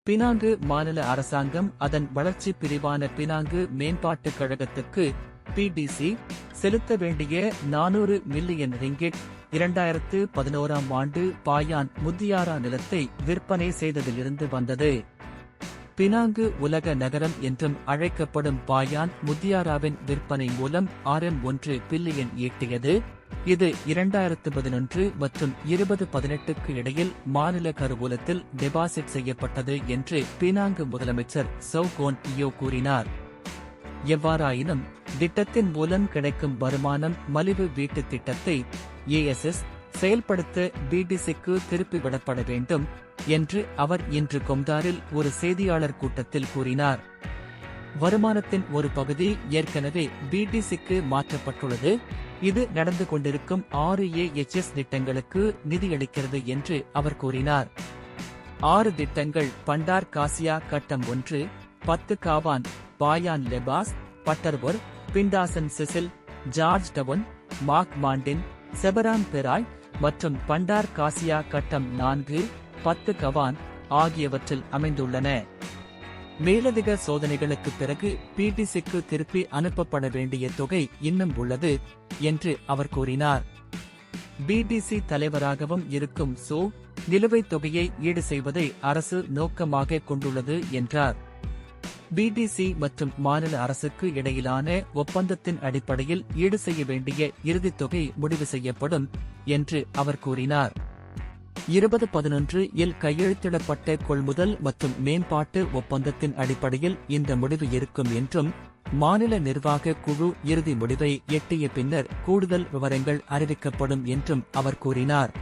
Penang மாநில அரசாங்கம் அதன் வளர்ச்சி பிரிவான பினாங்கு மேம்பாட்டுக் கழகத்துக்கு பிடிசி செலுத்த வேண்டிய 400 மில்லியன் ரிங்கிட் 2011ஆம் ஆண்டு பாயான் முத்தியாரா நிலத்தை விற்பனை செய்ததிலிருந்து வந்தது. பினாங்கு உலக நகரம் என்றும் அழைக்கப்படும் பாயான் முத்தியாராவின் விற்பனை மூலம் RM1 பில்லியன் ஈட்டியது. இது 2011 மற்றும் 2018க்கு இடையில் மாநில கருவூலத்தில் டெபாசிட் செய்யப்பட்டது என்று பினாங்கு முதலமைச்சர் சௌகோன் இயோ கூறினார். எவ்வாறாயினும் திட்டத்தின் மூலம் கிடைக்கும் வருமானம் மலிவு வீட்டுத் திட்டத்தை ASS செயல்படுத்த பிடிசிக்கு திருப்பிவிடப்பட வேண்டும் என்று அவர் இன்று கொம்தாரில் ஒரு செய்தியாளர் கூட்டத்தில் கூறினார். வருமானத்தின் ஒரு பகுதி ஏற்கனவே பிடிசிக்கு மாற்றப்பட்டுள்ளது. இது நடந்து கொண்டிருக்கும் 6 AHS திட்டங்களுக்கு நிதியளிக்கிறது என்று அவர் கூறினார். 6 திட்டங்கள் பண்டார் காசியா கட்டம் 1, 10 காவான் Bayan லெபாஸ், பட்டர்வொர், பிண்டாசன் Cecil, George down, Mach மாண்டின், செபரான் Vraie மற்றும் பண்டார் காசியா கட்டம் 4, 10 கவான் ஆகியவற்றில் அமைந்துள்ளன. மேலதிக சோதனைகளுக்குப் பிறகு பிடிசிக்கு திருப்பி அனுப்பப்பட வேண்டிய தொகை இன்னும் உள்ளது என்று அவர் கூறினார். பிடிசி தலைவராகவும் இருக்கும் சோ நிலுவைத் தொகையை ஈடு செய்வதை அரசு நோக்கமாக கொண்டுள்ளது என்றார். பிடிசி மற்றும் மாநில அரசுக்கு இடையிலான ஒப்பந்தத்தின் அடிப்படையில் ஈடு செய்ய வேண்டிய இறுதித் தொகை முடிவு செய்யப்படும் என்று அவர் கூறினார். 2011 கையெழுத்திடப்பட்ட கொள்முதல் மற்றும் மேம்பாட்டு ஒப்பந்தத்தின் அடிப்படையில் இந்த முடிவு இருக்கும் என்றும் மாநில நிர்வாக குழு இறுதி முடிவை எட்டிய பின்னர் கூடுதல் விவரங்கள் அறிவிக்கப்படும் என்றும் அவர் கூறினார்.